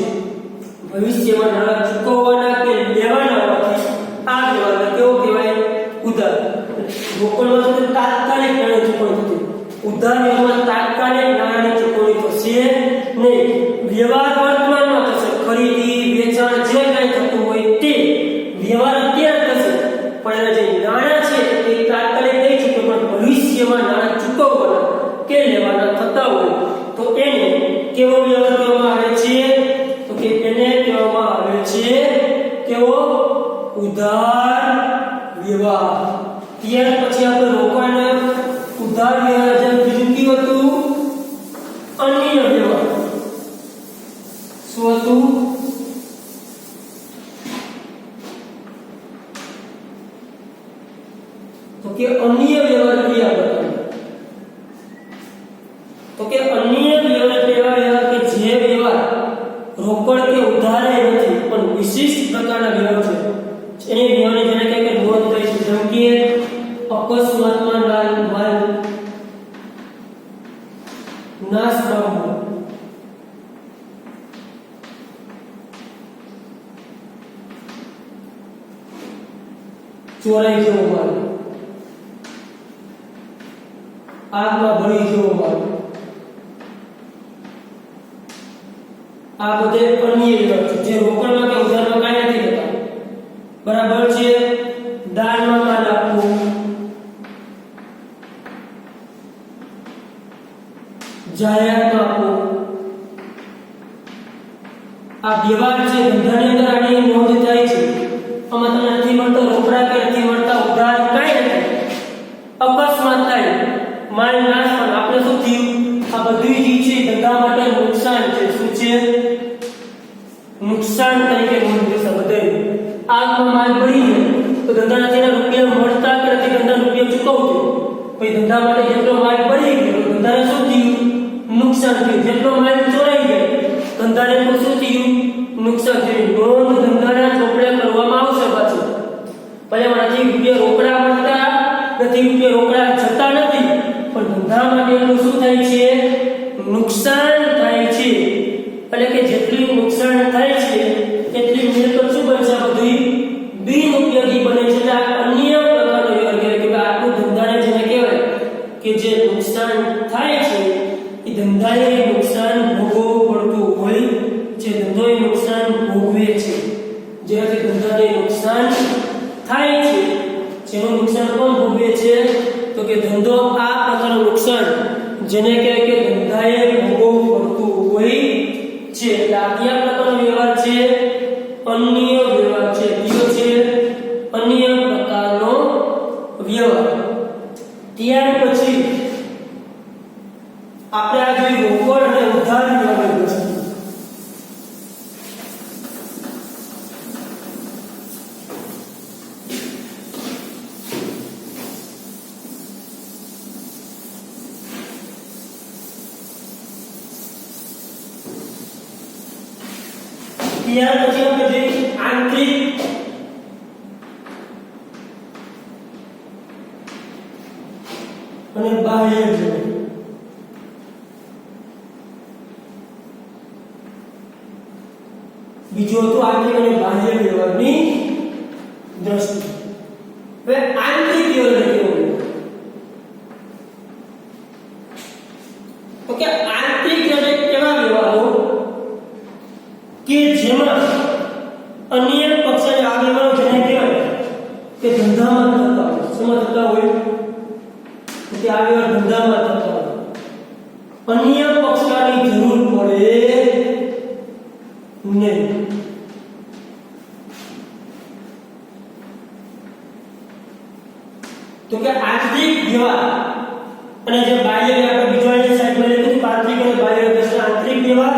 ભવિષ્યમાં નાણાં ચૂકવવાના કે લેવાના હોવાથી આ વ્યવહાર કેવો કહેવાય? ઉધાર. રોકડમાં તો તાત્કાલિક નાણાં ચૂકવવાનું થતું ઉધાર વ્યવહારમાં તાત્કાલિક નાણાંની ચૂકવણી થશે નહીં. વ્યવહાર વર્તમાનમાં થશે, ખરીદી વેચાણ જે કંઈ થતું હોય તે વ્યવહાર અત્યારે થશે, પણ એના જે નાણાં છે એ તાત્કાલિક નહીં ચૂકવે, પણ ભવિષ્યમાં નાણાં ચૂકવવાના કે લેવાના થતા હોય તો એને કેવો વ્યવહાર કહેવામાં આવે છે? તો કે એને કહેવામાં આવે છે કેવો? ઉધાર વ્યવહાર. ત્યાર પછી આપણે રોકાણના ઉધાર વ્યવહાર જેમ બીજું કયું હતું? અન્ય વ્યવહાર. શું હતું? તો કે અન્ય વ્યવહાર ક્રિયા બતાવો. તો કે અન્ય વ્યવહાર એવા વ્યવહાર કે જે વ્યવહાર રોકડ કે ઉધારે નથી પણ વિશિષ્ટ પ્રકારના વ્યવહાર છે. એને વ્યવહારની જેને કે નોંધ થઈ છે, જેમ કે અકસ્માતમાં માલ નાશ પામવો, ચોરાઈ જવો માલ, આગમાં બળી જવો માલ, આ બધે અન્ય વ્યવહાર છે જે રોકડમાં કે ઉધારમાં કાંઈ નથી થતા. બરાબર છે. દાનમાં માલ આપવો, જાહેરાતમાં આપવો, આ વ્યવહાર છે ધંધાની અંદર આની નોંધ થાય છે. આમાં તમને નથી મળતો રોકડા કે નથી મળતા ઉધાર કાંઈ નથી. અકસ્માત થાય, માલ નાશ પણ આપણે શું થયું? આ બધું જ છે ધંધા માટે નુકસાન છે. શું છે? નુકસાન તરીકે નોંધ થશે બધે. આગમાં માલ બળી જાય તો ધંધાના તેના રૂપિયા મળતા કે નથી, ધંધા રૂપિયા ચૂકવતો. પછી ધંધા માટે જેટલો માલ બળી ગયો ધંધાને શું થયું? નુકસાન થયું. જેટલો માલ ચોરાઈ ગયો ધંધાને શું થયું? નુકસાન થયું. નોંધ ધંધાના ચોપડે કરવામાં આવશે પાછું. ભલે નથી રૂપિયા રોકડા મળતા નથી, રૂપિયા રોકડા જતા નથી, પણ ધંધા માટે એનું શું થાય છે? નુકસાન થાય છે. એટલે કે જેટલું નુકસાન થાય છે એટલી મિલકત શું બનશે? બધું બિનઉપયોગી બને છે. એટલે અન્ય પ્રકારનો વ્યવહાર કહેવાય કે આટલું ધંધાને જેને કહેવાય કે જે નુકસાન થાય છે એ ધંધાને નુકસાન ભોગવવું પડતું હોય છે. ધંધો એ નુકસાન ભોગવે છે. જેનાથી ધંધાને નુકસાન થાય છે. જેનું નુકસાન કોણ ભોગવે છે? તો કે ધંધો આ પ્રકારનું નુકસાન જેને કહેવાય કે ધંધાએ ભોગવવું પડતું હોય છે. એટલે આ કયા પ્રકારનો વ્યવહાર છે? અન્ય વ્યવહાર છે. કયો છે? અન્ય પ્રકારનો વ્યવહાર. ત્યાર પછી આપણે આ જોઈ રોકડ અને ઉધાર વ્યવહાર છે. ત્યાર પછી આપણે જોઈએ આંતરિક અને બાહ્ય વ્યવહાર. બીજું હતું આંતરિક અને બાહ્ય વ્યવહારની દ્રષ્ટિ. હવે આંતરિક વ્યવહાર કેવો? તો કે આંતરિક એટલે કેવા વ્યવહારો કે જેમાં અન્ય પક્ષને આ વ્યવહારો જેને કહેવાય કે ધંધામાં થતા હોય. શેમાં થતા હોય? કે આ વ્યવહાર ધંધામાં થતા હોય. અન્ય પક્ષની જરૂર પડે નહીં. તો કે આંતરિક વ્યવહાર અને જે બાહ્ય વ્યવહાર બીજોની સાઈડમાં લખ્યું આંતરિક અને બાહ્ય વ્યવહાર. આંતરિક વ્યવહાર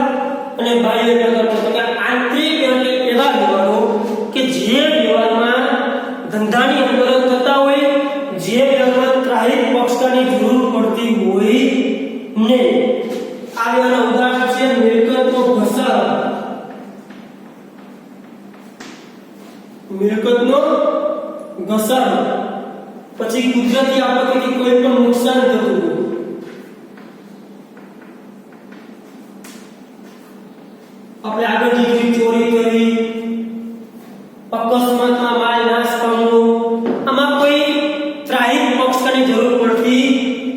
અને બાહ્ય વ્યવહાર. તો કે આંતરિક વ્યવહાર એવા વ્યવહારો કે જે વ્યવહારમાં ધંધાની અંદર થતા હોય, જે વ્યવહારમાં ત્રાહિત પક્ષની જરૂર પડતી હોય નહીં. આ વ્યવહારના ઉદાહરણ છે મિલકતનો ઘસારો. મિલકતનો ઘસારો. પછી કુદરતી આપત્તિથી કોઈ પણ નુકસાન થતું હોય. આપણે આગળ જોયું ચોરી કરી, અકસ્માતમાં માલ નાશ પામવો. આમાં કોઈ ત્રાહિત પક્ષની જરૂર પડતી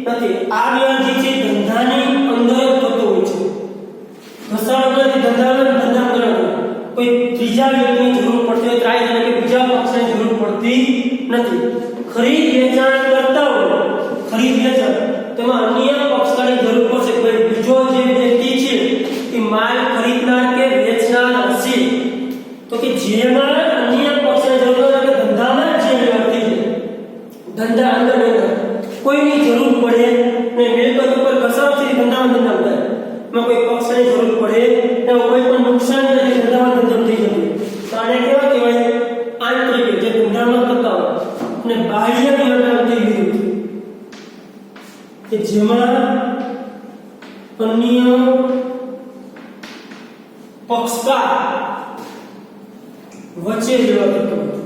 નથી. આ વ્યવહાર અને મિલકત ઉપર ઘસારથી ધંધામાં ધંધા થાય, એમાં કોઈ પક્ષની જરૂર પડે તો કોઈ પણ નુકસાન નથી, ધંધામાં ધંધા થઈ જતું. તો આને કેવા કહેવાય? આંતરિક, જે ધંધામાં થતા હોય. અને બાહ્ય વ્યવહારથી વિરુદ્ધ કે જેમાં અન્ય પક્ષકાર વચ્ચે વ્યવહાર થતો હોય,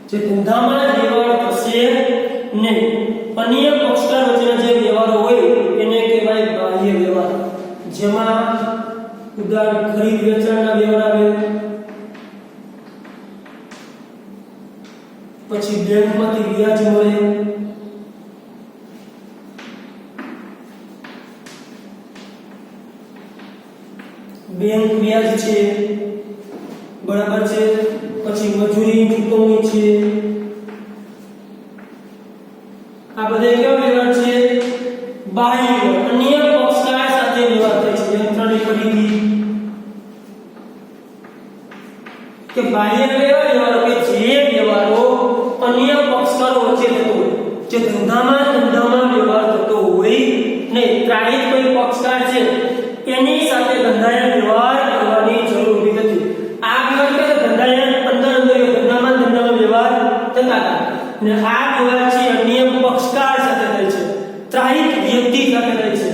જે ધંધામાં વ્યવહાર થશે નહીં. અન્ય પક્ષકાર વચ્ચેના જે વ્યવહારો હોય એને કહેવાય બાહ્ય વ્યવહાર, જેમાં ઉદાહરણ ખરીદ વેચાણના વ્યવહાર આવે, પછી બેંકમાંથી વ્યાજ મળે, બેંક વ્યાજ છે, બરાબર છે, પછી મજૂરી ચૂકવણી છે. આ બધા કેવા વ્યવહાર છે? બાહ્ય વ્યવહાર, અન્ય પક્ષકાર સાથે વ્યવહાર થાય છે. યંત્રની ખરીદી કે બાહ્ય વ્યવહારો કે જે વ્યવહારો અન્ય પક્ષકારો વચ્ચે થતો હોય, જે ધંધામાં વ્યવહાર થતો હોય નહીં. ત્રાહિત કોઈ પક્ષકાર છે એની સાથે ધંધાએ વ્યવહાર કરવાની જરૂર નથી. આ વ્યવહાર કે ધંધાએ અંદર ધંધામાં વ્યવહાર થતા હતા, અને આ વ્યવહાર છે અન્ય પક્ષકાર સાથે થાય છે, ત્રાહિત વ્યક્તિ સાથે થાય છે.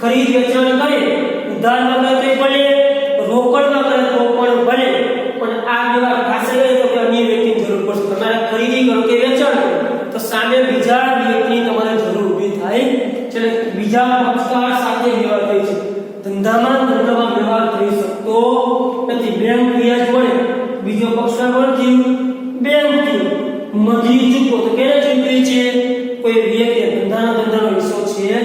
ખરીદ વેચાણ કરે, ઉધારમાં કરે તો ભલે, રોકડમાં કરે તો પણ ભલે, પણ આ વ્યવહાર ખાસ કરે તો કે અન્ય વ્યક્તિની જરૂર પડશે. તમારે ખરીદી કરો કે વેચાણ કરો તો સામે બીજા વ્યક્તિની તમારે જરૂર ઊભી થાય છે, બીજા પક્ષકાર સાથે વ્યવહાર થાય છે. ધંધામાં વ્યવહાર થઈ શકતો નથી. બેંક વ્યાજ મળે, બીજો પક્ષકાર કોણ થયું? બેંક થયું. મજૂરી ચૂકવો તો કેને ચૂકવી છે? કોઈ વ્યક્તિ, ધંધાનો હિસ્સો છે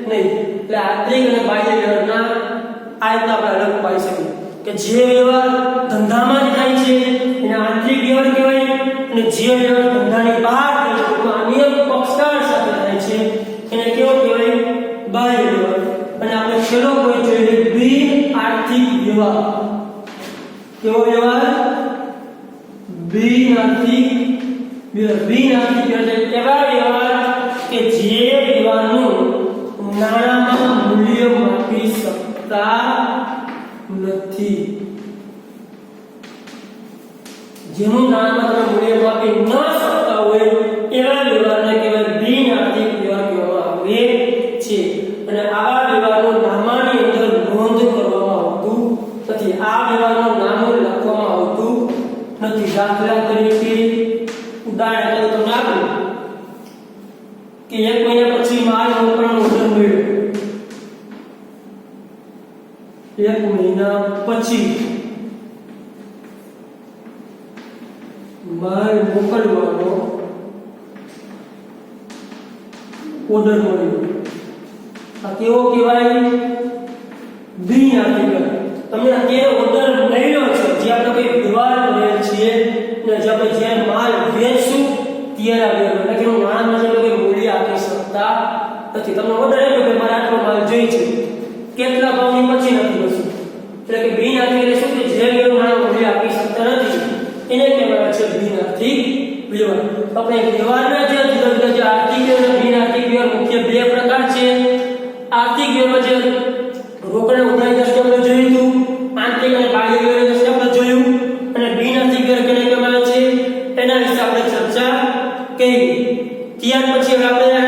નહીં. એટલે આંતરિક અને બાહ્ય વ્યવહારના આ રીતે આપણે અલગ પાડી શકીએ કે જે વ્યવહાર ધંધામાં જ થાય છે એને આંતરિક વ્યવહાર કહેવાય, અને જે વ્યવહાર ધંધાની બહાર થાય છે એમાં અન્ય પક્ષકાર સાથે થાય છે એને કેવો કહેવાય? બાહ્ય વ્યવહાર. અને આપણે છેલ્લો કોઈ જોઈએ બિન આર્થિક વ્યવહાર. કેવો વ્યવહાર? બિન આર્થિક વ્યવહાર. બિન આર્થિક વ્યવહાર એવા વ્યવહાર કે જે વ્યવહારનું નાણાંમાં મૂલ્ય માપી શકતા નથી. જેનું નાણાંમાં મૂલ્ય માપી ન શકતા હોય એવા વ્યવહારને કહેવાય બિન આર્થિક વ્યવહાર કહેવામાં આવે છે. અને આવા વ્યવહારનું નામાની અંદર નોંધ કરવામાં આવતું નથી. આ વ્યવહારનું નામ લખવામાં આવતું નથી. દાખલા તરીકે ઉદાહરણ તરીકે તમને આપું કે 1 મહિના પછી માલ મોકલવાનો ઓર્ડર મળ્યો. 1 મહિના પછી માલ મોકલવાનો ઓર્ડર મળ્યો. આ કેવો કહેવાય? બિન આર્થિક વ્યવહાર. તમને અત્યારે ઓર્ડર મળ્યો છે, જે આપણે કોઈ વ્યવહાર કરેલ છે, ને જે આપણે જ્યારે માલ વેચશું ત્યારે વ્યવહાર, એટલે કે નાણાંમાં જે કોઈ મૂલ્ય આપી શકતા નથી. તમને ઓર્ડર આવ્યો કે મારે આટલો માલ જોઈએ છે, કેટલા ભાવની પછી નથી વસ્તુ, એટલે કે બિન આર્થિક એટલે શું? કે જે વ્યવહારનું મૂલ્ય આપી શકતા નથી એને કહેવાય છે બિન આર્થિક વ્યવહાર. આપણે વ્યવહારના જે જુદા જુદા જે આર્થિક અને બિન આર્થિક વ્યવહાર મુખ્ય બે પ્રકાર છે. આર્થિક વ્યવહાર જે રોકડ ઉધારી દ્રષ્ટિએ આપણે જોયું હતું, આંતરિક અને બાહ્ય વ્યવહાર દ્રષ્ટિએ આપણે જોયું, અને બિન આર્થિક વ્યવહાર કેને કહેવાય છે એના વિશે આપણે ચર્ચા કરી. ત્યાર પછી આપણે